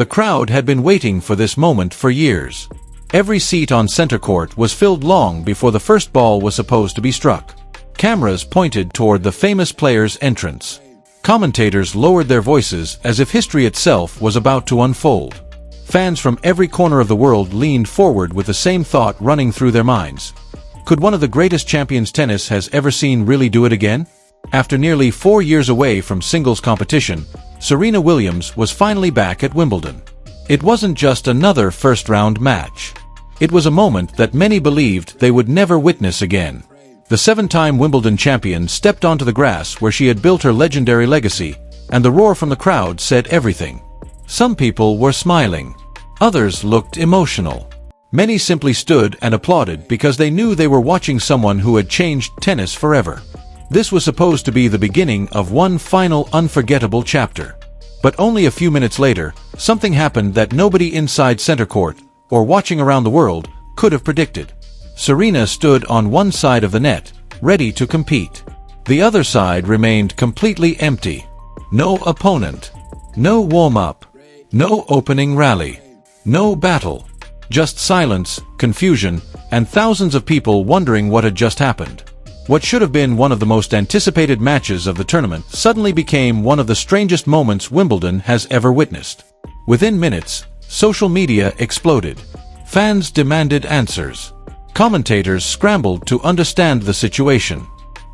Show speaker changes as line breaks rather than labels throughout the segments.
The crowd had been waiting for this moment for years. Every seat on center court was filled long before the first ball was supposed to be struck. Cameras pointed toward the famous player's entrance. Commentators lowered their voices as if history itself was about to unfold. Fans from every corner of the world leaned forward with the same thought running through their minds. Could one of the greatest champions tennis has ever seen really do it again? After nearly 4 years away from singles competition, Serena Williams was finally back at Wimbledon. It wasn't just another first-round match. It was a moment that many believed they would never witness again. The 7-time Wimbledon champion stepped onto the grass where she had built her legendary legacy, and the roar from the crowd said everything. Some people were smiling. Others looked emotional. Many simply stood and applauded because they knew they were watching someone who had changed tennis forever. This was supposed to be the beginning of one final unforgettable chapter. But only a few minutes later, something happened that nobody inside center court, or watching around the world, could have predicted. Serena stood on one side of the net, ready to compete. The other side remained completely empty. No opponent. No warm-up. No opening rally. No battle. Just silence, confusion, and thousands of people wondering what had just happened. What should have been one of the most anticipated matches of the tournament suddenly became one of the strangest moments Wimbledon has ever witnessed. Within minutes, social media exploded. Fans demanded answers. Commentators scrambled to understand the situation.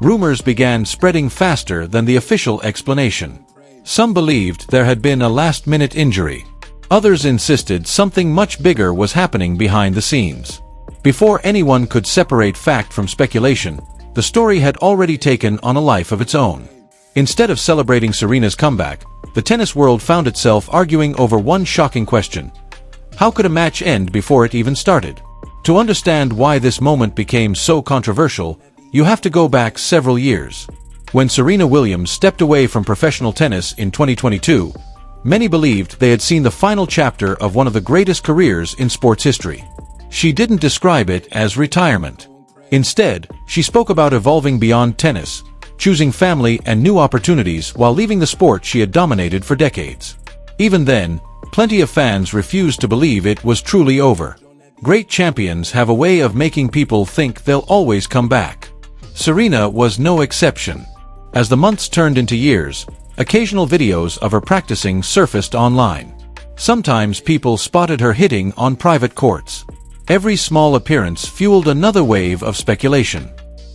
Rumors began spreading faster than the official explanation. Some believed there had been a last-minute injury. Others insisted something much bigger was happening behind the scenes. Before anyone could separate fact from speculation, the story had already taken on a life of its own. Instead of celebrating Serena's comeback, the tennis world found itself arguing over one shocking question. How could a match end before it even started? To understand why this moment became so controversial, you have to go back several years. When Serena Williams stepped away from professional tennis in 2022, many believed they had seen the final chapter of one of the greatest careers in sports history. She didn't describe it as retirement. Instead, she spoke about evolving beyond tennis, choosing family and new opportunities while leaving the sport she had dominated for decades. Even then, plenty of fans refused to believe it was truly over. Great champions have a way of making people think they'll always come back. Serena was no exception. As the months turned into years, occasional videos of her practicing surfaced online. Sometimes people spotted her hitting on private courts. Every small appearance fueled another wave of speculation.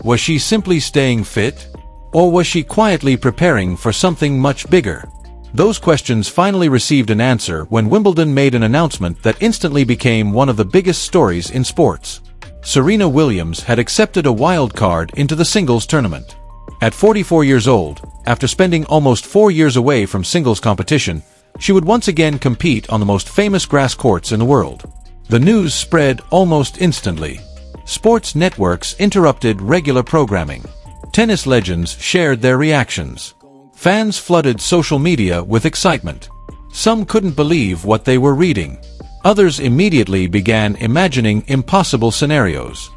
Was she simply staying fit? Or was she quietly preparing for something much bigger? Those questions finally received an answer when Wimbledon made an announcement that instantly became one of the biggest stories in sports. Serena Williams had accepted a wild card into the singles tournament. At 44 years old, after spending almost 4 years away from singles competition, she would once again compete on the most famous grass courts in the world. The news spread almost instantly. Sports networks interrupted regular programming. Tennis legends shared their reactions. Fans flooded social media with excitement. Some couldn't believe what they were reading. Others immediately began imagining impossible scenarios.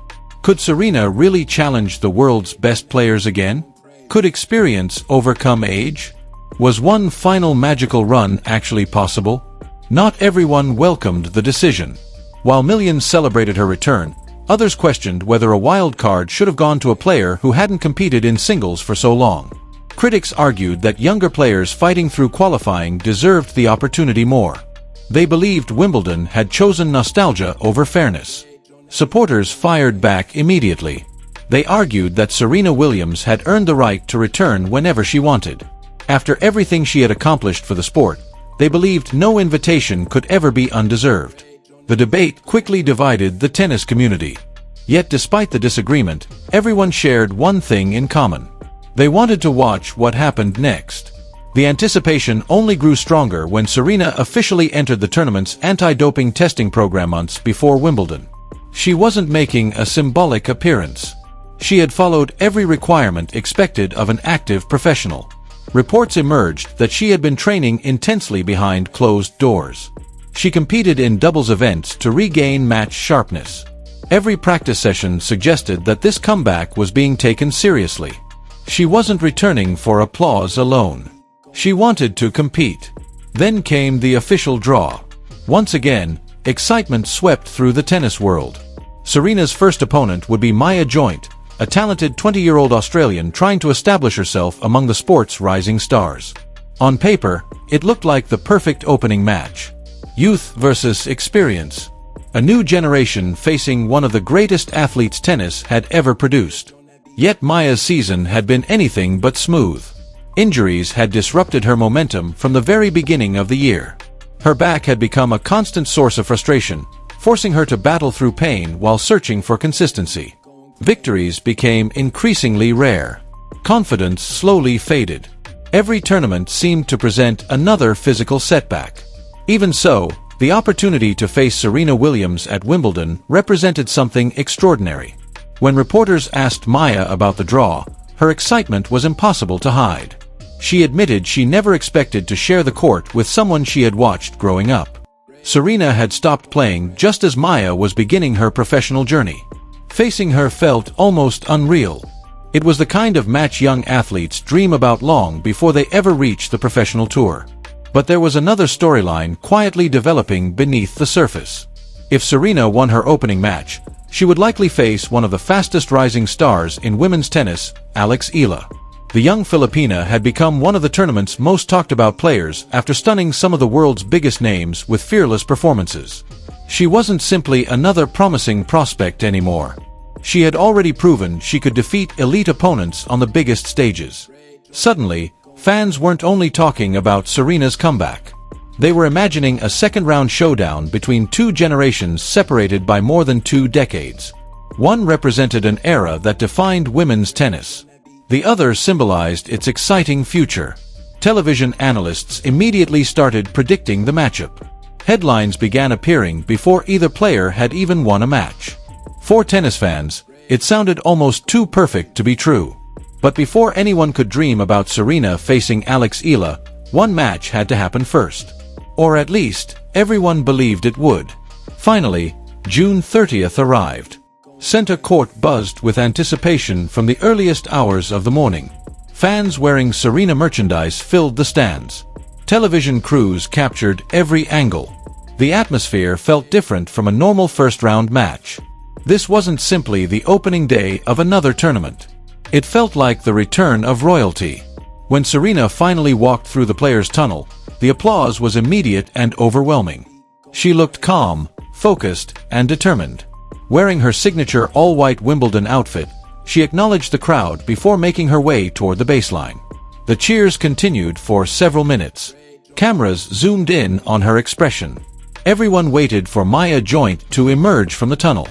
Could Serena really challenge the world's best players again? Could experience overcome age? Was one final magical run actually possible? Not everyone welcomed the decision. While millions celebrated her return, others questioned whether a wild card should have gone to a player who hadn't competed in singles for so long. Critics argued that younger players fighting through qualifying deserved the opportunity more. They believed Wimbledon had chosen nostalgia over fairness. Supporters fired back immediately. They argued that Serena Williams had earned the right to return whenever she wanted. After everything she had accomplished for the sport, they believed no invitation could ever be undeserved. The debate quickly divided the tennis community. Yet despite the disagreement, everyone shared one thing in common. They wanted to watch what happened next. The anticipation only grew stronger when Serena officially entered the tournament's anti-doping testing program months before Wimbledon. She wasn't making a symbolic appearance. She had followed every requirement expected of an active professional. Reports emerged that she had been training intensely behind closed doors. She competed in doubles events to regain match sharpness. Every practice session suggested that this comeback was being taken seriously. She wasn't returning for applause alone. She wanted to compete. Then came the official draw. Once again, excitement swept through the tennis world. Serena's first opponent would be Maya Joint, a talented 20-year-old Australian trying to establish herself among the sport's rising stars. On paper, it looked like the perfect opening match. Youth versus experience. A new generation facing one of the greatest athletes tennis had ever produced. Yet Maya's season had been anything but smooth. Injuries had disrupted her momentum from the very beginning of the year. Her back had become a constant source of frustration, forcing her to battle through pain while searching for consistency. Victories became increasingly rare. Confidence slowly faded. Every tournament seemed to present another physical setback. Even so, the opportunity to face Serena Williams at Wimbledon represented something extraordinary. When reporters asked Maya about the draw, her excitement was impossible to hide. She admitted she never expected to share the court with someone she had watched growing up. Serena had stopped playing just as Maya was beginning her professional journey. Facing her felt almost unreal. It was the kind of match young athletes dream about long before they ever reach the professional tour. But there was another storyline quietly developing beneath the surface. If Serena won her opening match, she would likely face one of the fastest rising stars in women's tennis, Alex Ila. The young Filipina had become one of the tournament's most talked about players after stunning some of the world's biggest names with fearless performances. She wasn't simply another promising prospect anymore. She had already proven she could defeat elite opponents on the biggest stages. Suddenly, fans weren't only talking about Serena's comeback. They were imagining a second-round showdown between two generations separated by more than 2 decades. One represented an era that defined women's tennis. The other symbolized its exciting future. Television analysts immediately started predicting the matchup. Headlines began appearing before either player had even won a match. For tennis fans, it sounded almost too perfect to be true. But before anyone could dream about Serena facing Alex Ila, one match had to happen first. Or at least, everyone believed it would. Finally, June 30th arrived. Center court buzzed with anticipation from the earliest hours of the morning. Fans wearing Serena merchandise filled the stands. Television crews captured every angle. The atmosphere felt different from a normal first-round match. This wasn't simply the opening day of another tournament. It felt like the return of royalty. When Serena finally walked through the players' tunnel, the applause was immediate and overwhelming. She looked calm, focused, and determined. Wearing her signature all-white Wimbledon outfit, she acknowledged the crowd before making her way toward the baseline. The cheers continued for several minutes. Cameras zoomed in on her expression. Everyone waited for Maya Joint to emerge from the tunnel.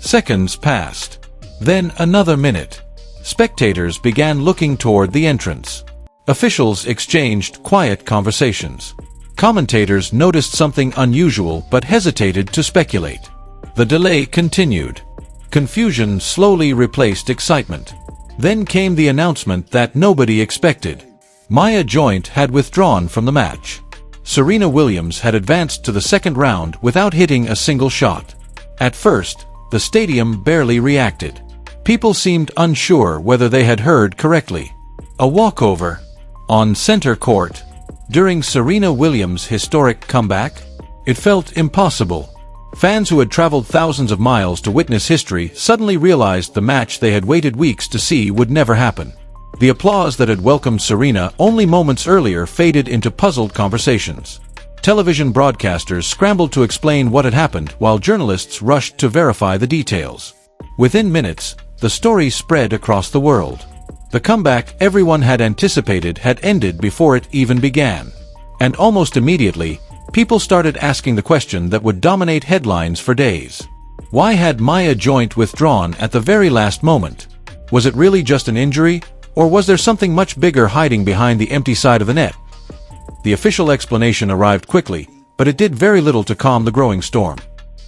Seconds passed. Then another minute. Spectators began looking toward the entrance. Officials exchanged quiet conversations. Commentators noticed something unusual but hesitated to speculate. The delay continued. Confusion slowly replaced excitement. Then came the announcement that nobody expected. Maya Joint had withdrawn from the match. Serena Williams had advanced to the second round without hitting a single shot. At first, the stadium barely reacted. People seemed unsure whether they had heard correctly. A walkover. On center court. During Serena Williams' historic comeback? It felt impossible. Fans who had traveled thousands of miles to witness history suddenly realized the match they had waited weeks to see would never happen. The applause that had welcomed Serena only moments earlier faded into puzzled conversations. Television broadcasters scrambled to explain what had happened while journalists rushed to verify the details. Within minutes, the story spread across the world. The comeback everyone had anticipated had ended before it even began. And almost immediately, people started asking the question that would dominate headlines for days. Why had Maya Joint withdrawn at the very last moment? Was it really just an injury, or was there something much bigger hiding behind the empty side of the net? The official explanation arrived quickly, but it did very little to calm the growing storm.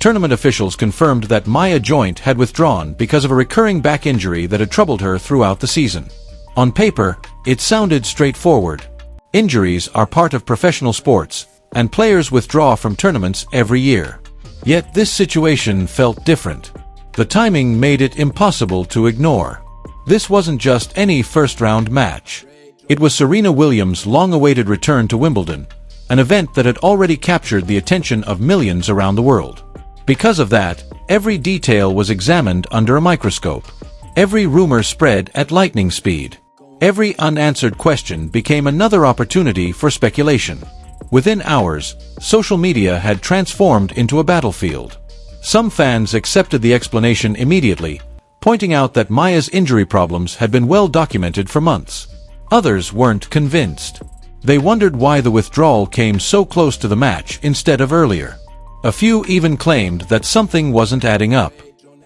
Tournament officials confirmed that Maya Joint had withdrawn because of a recurring back injury that had troubled her throughout the season. On paper, it sounded straightforward. Injuries are part of professional sports, and players withdraw from tournaments every year. Yet this situation felt different. The timing made it impossible to ignore. This wasn't just any first-round match. It was Serena Williams' long-awaited return to Wimbledon, an event that had already captured the attention of millions around the world. Because of that, every detail was examined under a microscope. Every rumor spread at lightning speed. Every unanswered question became another opportunity for speculation. Within hours, social media had transformed into a battlefield. Some fans accepted the explanation immediately, pointing out that Maya's injury problems had been well documented for months. Others weren't convinced. They wondered why the withdrawal came so close to the match instead of earlier. A few even claimed that something wasn't adding up.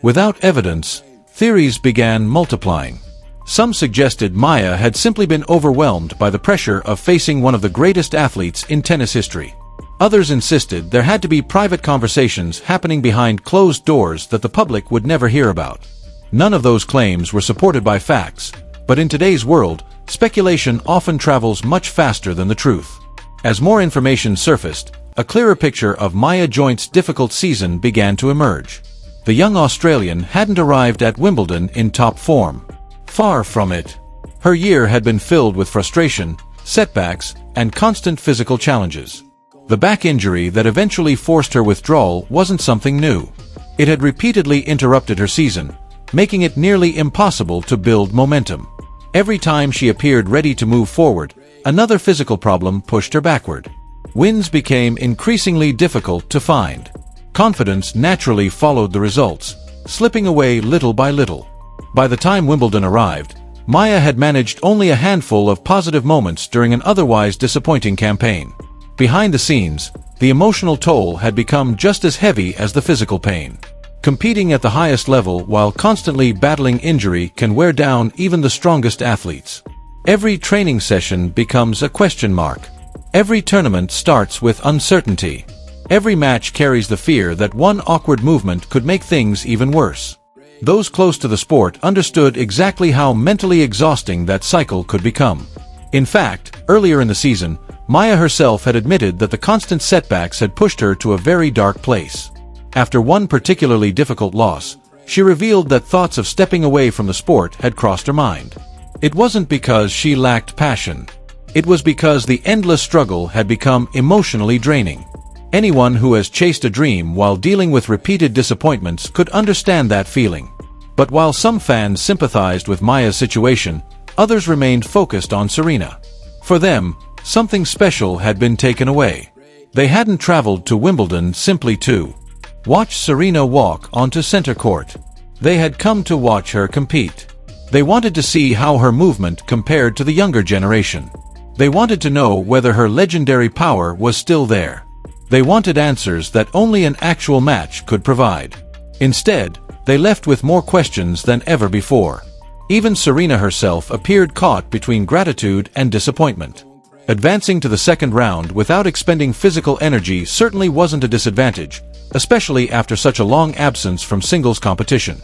Without evidence, theories began multiplying. Some suggested Maya had simply been overwhelmed by the pressure of facing one of the greatest athletes in tennis history. Others insisted there had to be private conversations happening behind closed doors that the public would never hear about. None of those claims were supported by facts, but in today's world, speculation often travels much faster than the truth. As more information surfaced, a clearer picture of Maya Joint's difficult season began to emerge. The young Australian hadn't arrived at Wimbledon in top form. Far from it. Her year had been filled with frustration, setbacks, and constant physical challenges. The back injury that eventually forced her withdrawal wasn't something new. It had repeatedly interrupted her season, making it nearly impossible to build momentum. Every time she appeared ready to move forward, another physical problem pushed her backward. Wins became increasingly difficult to find. Confidence naturally followed the results, slipping away little by little. By the time Wimbledon arrived, Maya had managed only a handful of positive moments during an otherwise disappointing campaign. Behind the scenes, the emotional toll had become just as heavy as the physical pain. Competing at the highest level while constantly battling injury can wear down even the strongest athletes. Every training session becomes a question mark. Every tournament starts with uncertainty. Every match carries the fear that one awkward movement could make things even worse. Those close to the sport understood exactly how mentally exhausting that cycle could become. In fact, earlier in the season, Maya herself had admitted that the constant setbacks had pushed her to a very dark place. After one particularly difficult loss, she revealed that thoughts of stepping away from the sport had crossed her mind. It wasn't because she lacked passion. It was because the endless struggle had become emotionally draining. Anyone who has chased a dream while dealing with repeated disappointments could understand that feeling. But while some fans sympathized with Maya's situation, others remained focused on Serena. For them, something special had been taken away. They hadn't traveled to Wimbledon simply to watch Serena walk onto center court. They had come to watch her compete. They wanted to see how her movement compared to the younger generation. They wanted to know whether her legendary power was still there. They wanted answers that only an actual match could provide. Instead, they left with more questions than ever before. Even Serena herself appeared caught between gratitude and disappointment. Advancing to the second round without expending physical energy certainly wasn't a disadvantage, especially after such a long absence from singles competition.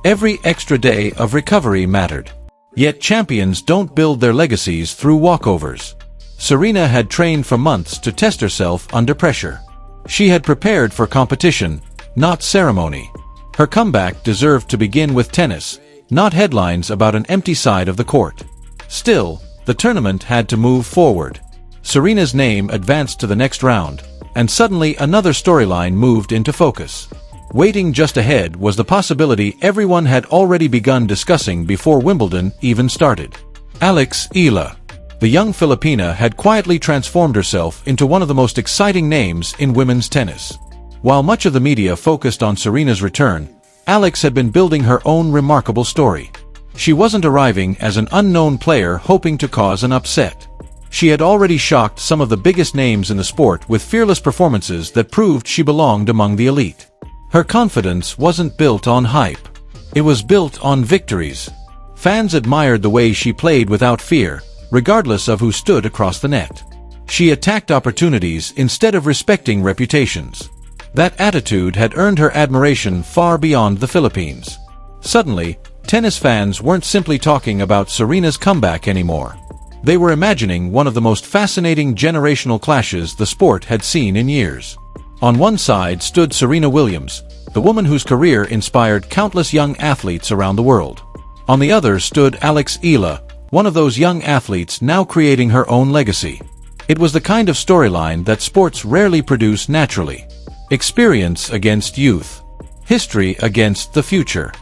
Every extra day of recovery mattered. Yet champions don't build their legacies through walkovers. Serena had trained for months to test herself under pressure. She had prepared for competition, not ceremony. Her comeback deserved to begin with tennis, not headlines about an empty side of the court. Still, the tournament had to move forward. Serena's name advanced to the next round, and suddenly another storyline moved into focus. Waiting just ahead was the possibility everyone had already begun discussing before Wimbledon even started. Alex Ila. The young Filipina had quietly transformed herself into one of the most exciting names in women's tennis. While much of the media focused on Serena's return, Alex had been building her own remarkable story. She wasn't arriving as an unknown player hoping to cause an upset. She had already shocked some of the biggest names in the sport with fearless performances that proved she belonged among the elite. Her confidence wasn't built on hype. It was built on victories. Fans admired the way she played without fear, regardless of who stood across the net. She attacked opportunities instead of respecting reputations. That attitude had earned her admiration far beyond the Philippines. Suddenly, tennis fans weren't simply talking about Serena's comeback anymore. They were imagining one of the most fascinating generational clashes the sport had seen in years. On one side stood Serena Williams, the woman whose career inspired countless young athletes around the world. On the other stood Alex Ila, one of those young athletes now creating her own legacy. It was the kind of storyline that sports rarely produce naturally. Experience against youth. History against the future.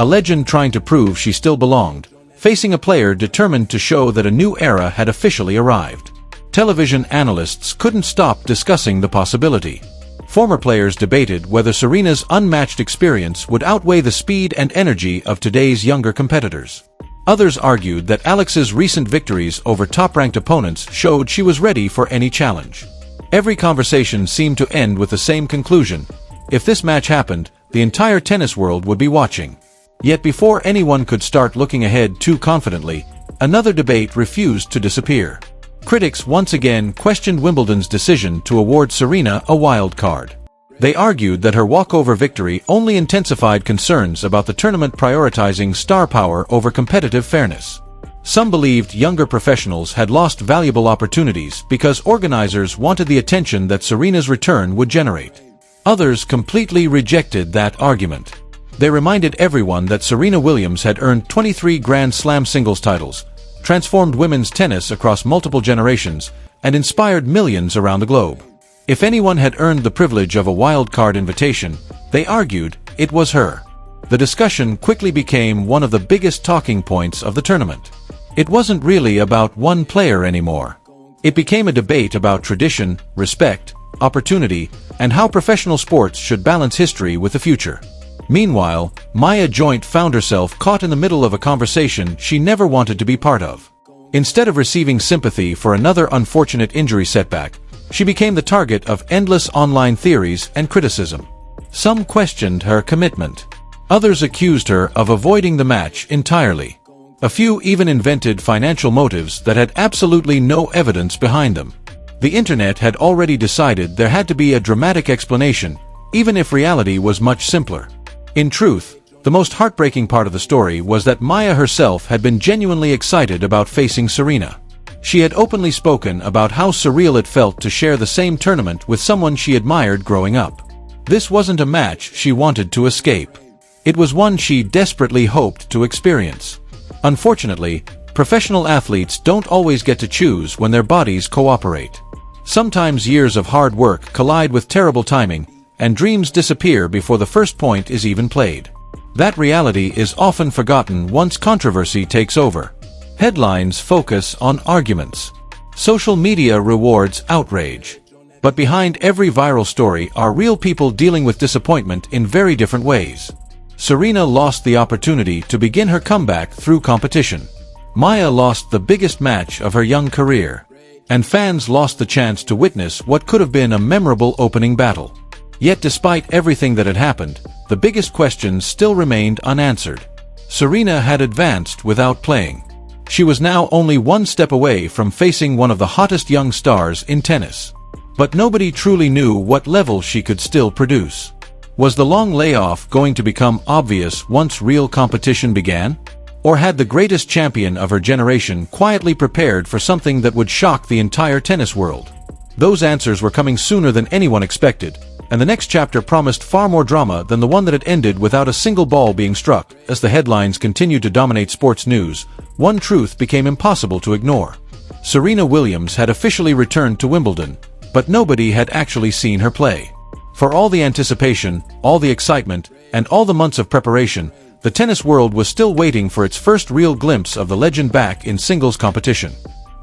A legend trying to prove she still belonged, facing a player determined to show that a new era had officially arrived. Television analysts couldn't stop discussing the possibility. Former players debated whether Serena's unmatched experience would outweigh the speed and energy of today's younger competitors. Others argued that Alex's recent victories over top-ranked opponents showed she was ready for any challenge. Every conversation seemed to end with the same conclusion: if this match happened, the entire tennis world would be watching. Yet before anyone could start looking ahead too confidently, another debate refused to disappear. Critics once again questioned Wimbledon's decision to award Serena a wild card. They argued that her walkover victory only intensified concerns about the tournament prioritizing star power over competitive fairness. Some believed younger professionals had lost valuable opportunities because organizers wanted the attention that Serena's return would generate. Others completely rejected that argument. They reminded everyone that Serena Williams had earned 23 Grand Slam singles titles, transformed women's tennis across multiple generations, and inspired millions around the globe. If anyone had earned the privilege of a wild-card invitation, they argued it was her. The discussion quickly became one of the biggest talking points of the tournament. It wasn't really about one player anymore. It became a debate about tradition, respect, opportunity, and how professional sports should balance history with the future. Meanwhile, Maya Joint found herself caught in the middle of a conversation she never wanted to be part of. Instead of receiving sympathy for another unfortunate injury setback, she became the target of endless online theories and criticism. Some questioned her commitment. Others accused her of avoiding the match entirely. A few even invented financial motives that had absolutely no evidence behind them. The internet had already decided there had to be a dramatic explanation, even if reality was much simpler. In truth, the most heartbreaking part of the story was that Maya herself had been genuinely excited about facing Serena. She had openly spoken about how surreal it felt to share the same tournament with someone she admired growing up. This wasn't a match she wanted to escape. It was one she desperately hoped to experience. Unfortunately, professional athletes don't always get to choose when their bodies cooperate. Sometimes years of hard work collide with terrible timing, and dreams disappear before the first point is even played. That reality is often forgotten once controversy takes over. Headlines focus on arguments. Social media rewards outrage. But behind every viral story are real people dealing with disappointment in very different ways. Serena lost the opportunity to begin her comeback through competition. Maya lost the biggest match of her young career. And fans lost the chance to witness what could have been a memorable opening battle. Yet despite everything that had happened, the biggest questions still remained unanswered. Serena had advanced without playing. She was now only one step away from facing one of the hottest young stars in tennis. But nobody truly knew what level she could still produce. Was the long layoff going to become obvious once real competition began? Or had the greatest champion of her generation quietly prepared for something that would shock the entire tennis world? Those answers were coming sooner than anyone expected, and the next chapter promised far more drama than the one that had ended without a single ball being struck. As the headlines continued to dominate sports news, one truth became impossible to ignore. Serena Williams had officially returned to Wimbledon, but nobody had actually seen her play. For all the anticipation, all the excitement, and all the months of preparation, the tennis world was still waiting for its first real glimpse of the legend back in singles competition.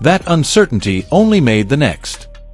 That uncertainty only made the next